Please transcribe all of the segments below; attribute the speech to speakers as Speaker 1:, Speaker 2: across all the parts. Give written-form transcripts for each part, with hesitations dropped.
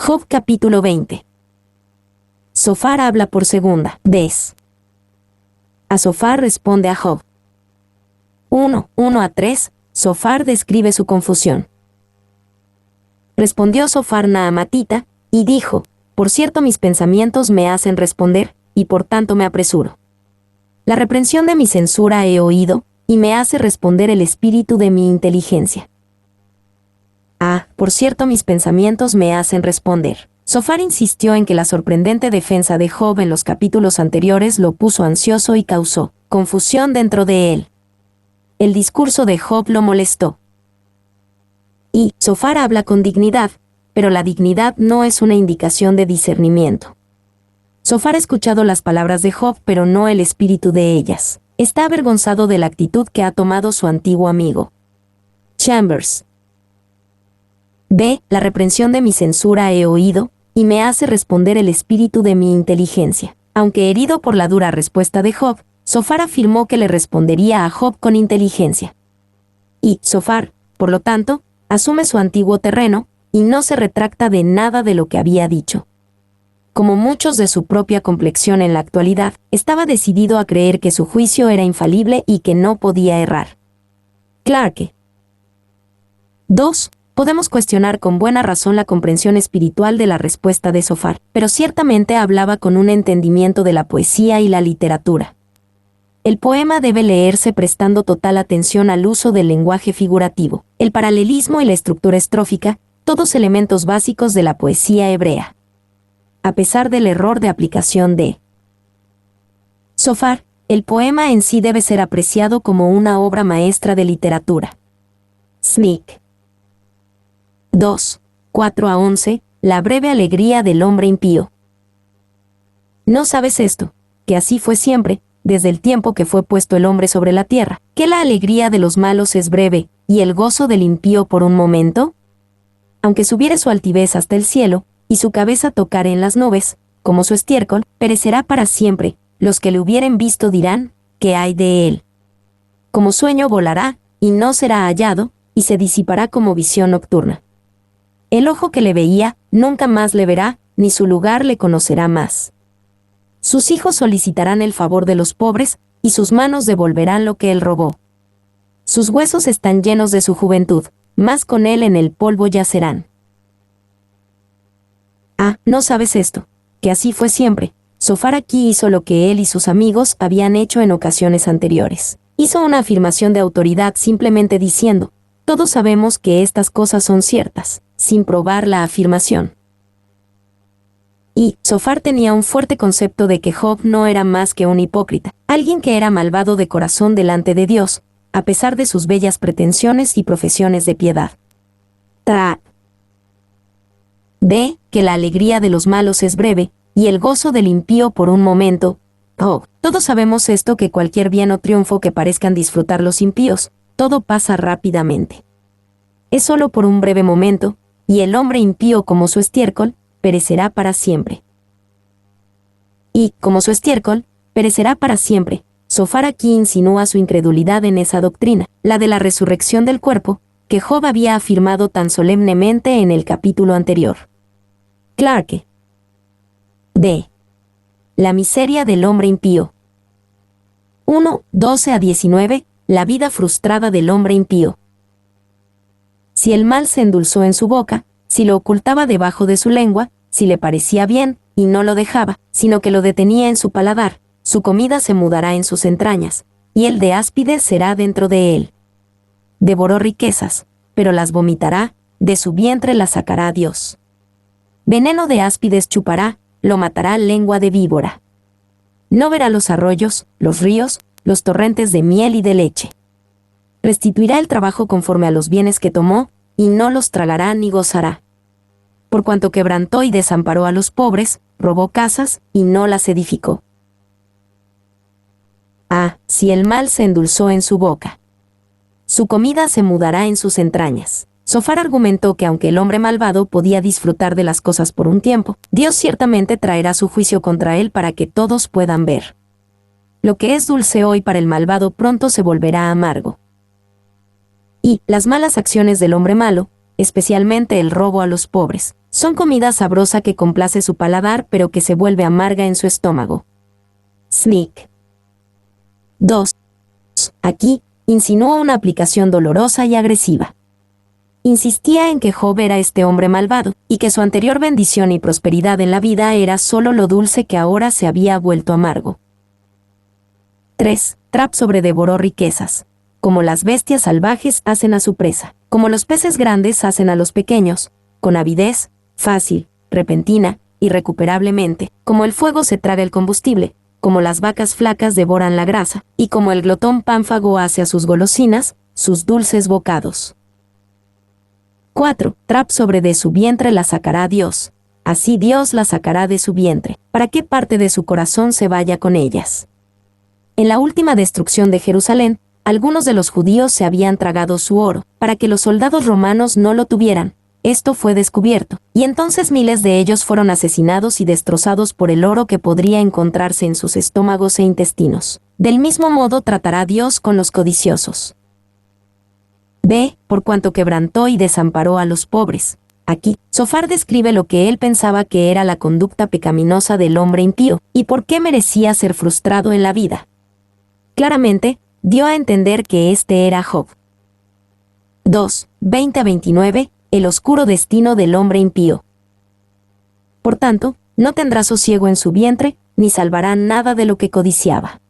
Speaker 1: Job capítulo 20. Zofar habla por segunda vez. A Zofar responde a Job. 1:1-3, Zofar describe su confusión. Respondió Zofar Naamatita, y dijo, por cierto mis pensamientos me hacen responder, y por tanto me apresuro. La reprensión de mi censura he oído, y me hace responder el espíritu de mi inteligencia. Por cierto mis pensamientos me hacen responder. Zofar insistió en que la sorprendente defensa de Job en los capítulos anteriores lo puso ansioso y causó confusión dentro de él. El discurso de Job lo molestó. Y Zofar habla con dignidad, pero la dignidad no es una indicación de discernimiento. Zofar ha escuchado las palabras de Job, pero no el espíritu de ellas. Está avergonzado de la actitud que ha tomado su antiguo amigo. Chambers. La reprensión de mi censura he oído, y me hace responder el espíritu de mi inteligencia. Aunque herido por la dura respuesta de Job, Zofar afirmó que le respondería a Job con inteligencia. Y Zofar, por lo tanto, asume su antiguo terreno, y no se retracta de nada de lo que había dicho. Como muchos de su propia complexión en la actualidad, estaba decidido a creer que su juicio era infalible y que no podía errar. Clarke. 2. Podemos cuestionar con buena razón la comprensión espiritual de la respuesta de Zofar, pero ciertamente hablaba con un entendimiento de la poesía y la literatura. El poema debe leerse prestando total atención al uso del lenguaje figurativo, el paralelismo y la estructura estrófica, todos elementos básicos de la poesía hebrea. A pesar del error de aplicación de Zofar, el poema en sí debe ser apreciado como una obra maestra de literatura. Smith. 2:4-11, la breve alegría del hombre impío. ¿No sabes esto? Que así fue siempre, desde el tiempo que fue puesto el hombre sobre la tierra, que la alegría de los malos es breve, y el gozo del impío por un momento. Aunque subiere su altivez hasta el cielo, y su cabeza tocare en las nubes, como su estiércol, perecerá para siempre, los que le hubieren visto dirán, ¿qué hay de él? Como sueño volará, y no será hallado, y se disipará como visión nocturna. El ojo que le veía, nunca más le verá, ni su lugar le conocerá más. Sus hijos solicitarán el favor de los pobres, y sus manos devolverán lo que él robó. Sus huesos están llenos de su juventud, mas con él en el polvo yacerán. ¿No sabes esto? Que así fue siempre. Zofar aquí hizo lo que él y sus amigos habían hecho en ocasiones anteriores. Hizo una afirmación de autoridad simplemente diciendo, todos sabemos que estas cosas son ciertas, sin probar la afirmación. Y Zofar tenía un fuerte concepto de que Job no era más que un hipócrita, alguien que era malvado de corazón delante de Dios, a pesar de sus bellas pretensiones y profesiones de piedad. Que la alegría de los malos es breve, y el gozo del impío por un momento. Todos sabemos esto, que cualquier bien o triunfo que parezcan disfrutar los impíos, todo pasa rápidamente. Es solo por un breve momento, y el hombre impío como su estiércol, perecerá para siempre. Y, como su estiércol, perecerá para siempre. Zofar aquí insinúa su incredulidad en esa doctrina, la de la resurrección del cuerpo, que Job había afirmado tan solemnemente en el capítulo anterior. Clarke. La miseria del hombre impío. 1:12-19, la vida frustrada del hombre impío. Si el mal se endulzó en su boca, si lo ocultaba debajo de su lengua, si le parecía bien, y no lo dejaba, sino que lo detenía en su paladar, su comida se mudará en sus entrañas, y el de áspides será dentro de él. Devoró riquezas, pero las vomitará, de su vientre las sacará Dios. Veneno de áspides chupará, lo matará lengua de víbora. No verá los arroyos, los ríos, los torrentes de miel y de leche. Restituirá el trabajo conforme a los bienes que tomó, y no los tragará ni gozará. Por cuanto quebrantó y desamparó a los pobres, robó casas, y no las edificó. Si el mal se endulzó en su boca. Su comida se mudará en sus entrañas. Zofar argumentó que aunque el hombre malvado podía disfrutar de las cosas por un tiempo, Dios ciertamente traerá su juicio contra él para que todos puedan ver. Lo que es dulce hoy para el malvado pronto se volverá amargo. Y las malas acciones del hombre malo, especialmente el robo a los pobres, Son comida sabrosa que complace su paladar pero que se vuelve amarga en su estómago. Sneak. 2. Aquí, insinuó una aplicación dolorosa y agresiva. Insistía en que Job era este hombre malvado, y que su anterior bendición y prosperidad en la vida era solo lo dulce que ahora se había vuelto amargo. 3. Trap sobredevoró riquezas. Como las bestias salvajes hacen a su presa, como los peces grandes hacen a los pequeños, con avidez, fácil, repentina, irrecuperablemente, como el fuego se traga el combustible, como las vacas flacas devoran la grasa, y como el glotón pánfago hace a sus golosinas, sus dulces bocados. 4. Trap sobre de su vientre la sacará Dios. Así Dios la sacará de su vientre, para que parte de su corazón se vaya con ellas. En la última destrucción de Jerusalén, algunos de los judíos se habían tragado su oro, para que los soldados romanos no lo tuvieran. Esto fue descubierto, y entonces miles de ellos fueron asesinados y destrozados por el oro que podría encontrarse en sus estómagos e intestinos. Del mismo modo tratará Dios con los codiciosos. B. Por cuanto quebrantó y desamparó a los pobres. Aquí, Sofar describe lo que él pensaba que era la conducta pecaminosa del hombre impío, y por qué merecía ser frustrado en la vida. Claramente, dio a entender que este era Job. 2. 20-29. El oscuro destino del hombre impío. Por tanto, no tendrá sosiego en su vientre, ni salvará nada de lo que codiciaba.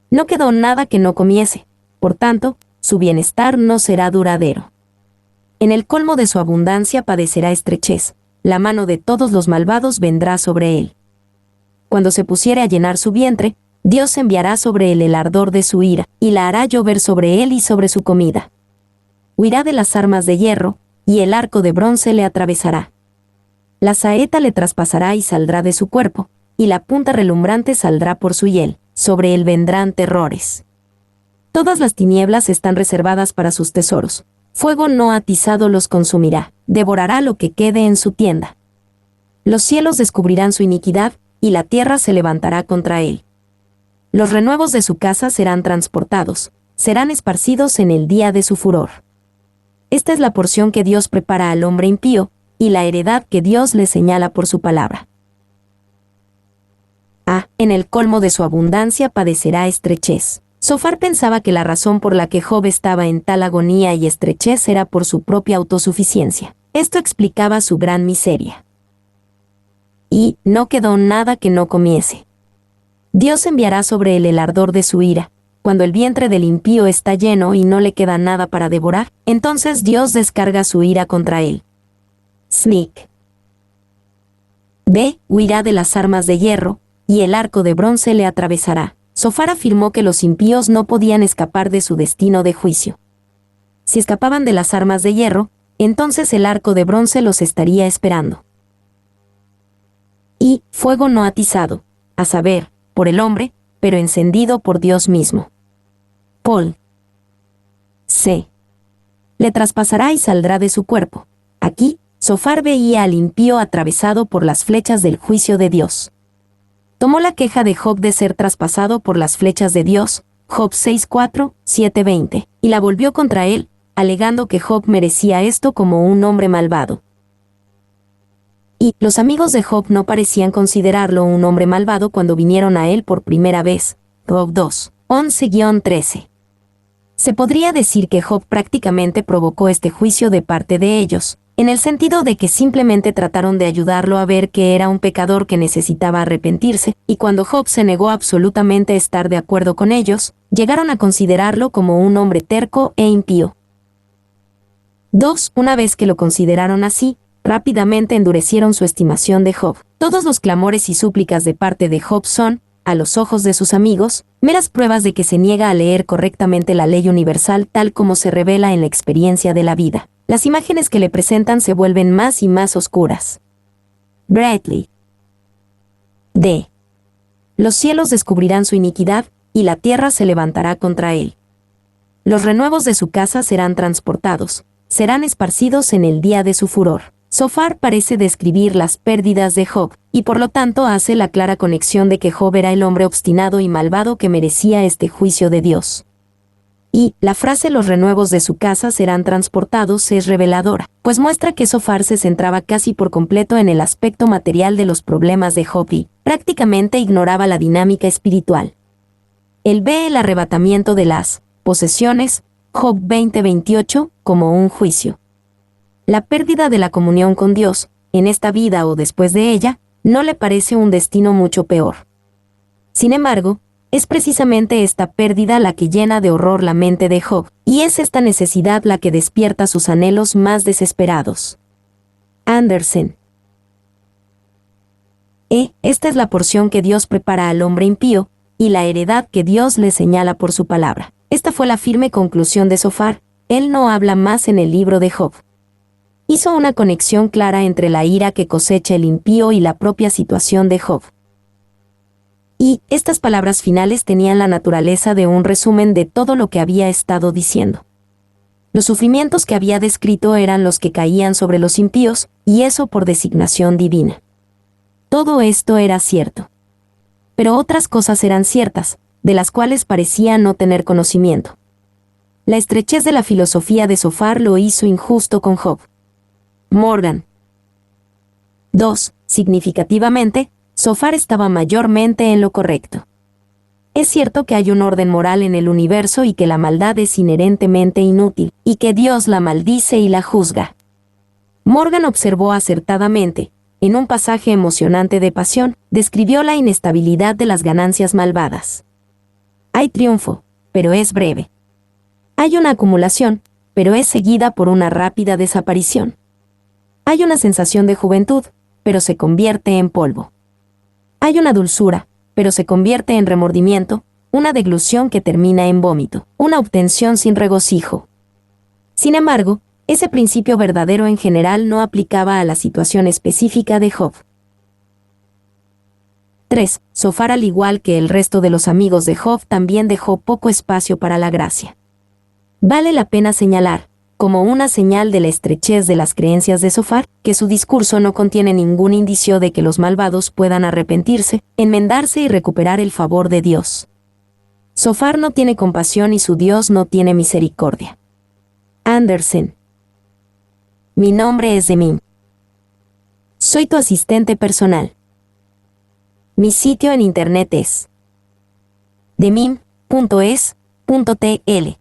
Speaker 1: No quedó nada que no comiese, por tanto, su bienestar no será duradero. En el colmo de su abundancia padecerá estrechez, la mano de todos los malvados vendrá sobre él. Cuando se pusiere a llenar su vientre, Dios enviará sobre él el ardor de su ira, y la hará llover sobre él y sobre su comida. Huirá de las armas de hierro, y el arco de bronce le atravesará. La saeta le traspasará y saldrá de su cuerpo, y la punta relumbrante saldrá por su hiel, sobre él vendrán terrores. Todas las tinieblas están reservadas para sus tesoros, fuego no atizado los consumirá, devorará lo que quede en su tienda. Los cielos descubrirán su iniquidad, y la tierra se levantará contra él. Los renuevos de su casa serán transportados, serán esparcidos en el día de su furor. Esta es la porción que Dios prepara al hombre impío, y la heredad que Dios le señala por su palabra. A. En el colmo de su abundancia padecerá estrechez. Sofar pensaba que la razón por la que Job estaba en tal agonía y estrechez era por su propia autosuficiencia. Esto explicaba su gran miseria. Y no quedó nada que no comiese. Dios enviará sobre él el ardor de su ira. Cuando el vientre del impío está lleno y no le queda nada para devorar, entonces Dios descarga su ira contra él. Sneak. B. Huirá de las armas de hierro, y el arco de bronce le atravesará. Sofar afirmó que los impíos no podían escapar de su destino de juicio. Si escapaban de las armas de hierro, entonces el arco de bronce los estaría esperando. Y fuego no atizado, a saber, por el hombre, pero encendido por Dios mismo. Paul. C. Le traspasará y saldrá de su cuerpo. Aquí, Sofar veía al impío atravesado por las flechas del juicio de Dios. Tomó la queja de Job de ser traspasado por las flechas de Dios, Job 6:4, 7:20, y la volvió contra él, alegando que Job merecía esto como un hombre malvado. Y los amigos de Job no parecían considerarlo un hombre malvado cuando vinieron a él por primera vez. Job 2, 11-13. Se podría decir que Job prácticamente provocó este juicio de parte de ellos, en el sentido de que simplemente trataron de ayudarlo a ver que era un pecador que necesitaba arrepentirse, y cuando Job se negó absolutamente a estar de acuerdo con ellos, llegaron a considerarlo como un hombre terco e impío. 2. Una vez que lo consideraron así, rápidamente endurecieron su estimación de Job. Todos los clamores y súplicas de parte de Job son, a los ojos de sus amigos, meras pruebas de que se niega a leer correctamente la ley universal tal como se revela en la experiencia de la vida. Las imágenes que le presentan se vuelven más y más oscuras. Bradley. D. Los cielos descubrirán su iniquidad, y la tierra se levantará contra él. Los renuevos de su casa serán transportados, serán esparcidos en el día de su furor. Sofar parece describir las pérdidas de Job, y por lo tanto hace la clara conexión de que Job era el hombre obstinado y malvado que merecía este juicio de Dios. Y la frase los renuevos de su casa serán transportados es reveladora, pues muestra que Zophar se centraba casi por completo en el aspecto material de los problemas de Job y prácticamente ignoraba la dinámica espiritual. Él ve el arrebatamiento de las posesiones, Job 20:28, como un juicio. La pérdida de la comunión con Dios, en esta vida o después de ella, no le parece un destino mucho peor. Sin embargo, es precisamente esta pérdida la que llena de horror la mente de Job, y es esta necesidad la que despierta sus anhelos más desesperados. Andersen. Esta es la porción que Dios prepara al hombre impío, y la heredad que Dios le señala por su palabra. Esta fue la firme conclusión de Zophar. Él no habla más en el libro de Job. Hizo una conexión clara entre la ira que cosecha el impío y la propia situación de Job. Y estas palabras finales tenían la naturaleza de un resumen de todo lo que había estado diciendo. Los sufrimientos que había descrito eran los que caían sobre los impíos, y eso por designación divina. Todo esto era cierto. Pero otras cosas eran ciertas, de las cuales parecía no tener conocimiento. La estrechez de la filosofía de Zophar lo hizo injusto con Job. Morgan. 2. Significativamente, Zophar estaba mayormente en lo correcto. Es cierto que hay un orden moral en el universo y que la maldad es inherentemente inútil, y que Dios la maldice y la juzga. Morgan observó acertadamente, en un pasaje emocionante de pasión, describió la inestabilidad de las ganancias malvadas. Hay triunfo, pero es breve. Hay una acumulación, pero es seguida por una rápida desaparición. Hay una sensación de juventud, pero se convierte en polvo. Hay una dulzura, pero se convierte en remordimiento, una deglución que termina en vómito, una obtención sin regocijo. Sin embargo, ese principio verdadero en general no aplicaba a la situación específica de Job. 3. Zophar, al igual que el resto de los amigos de Job, también dejó poco espacio para la gracia. Vale la pena señalar, como una señal de la estrechez de las creencias de Zophar, que su discurso no contiene ningún indicio de que los malvados puedan arrepentirse, enmendarse y recuperar el favor de Dios. Zophar no tiene compasión y su Dios no tiene misericordia. Andersen. Mi nombre es Demim. Soy tu asistente personal. Mi sitio en internet es demim.es.tl.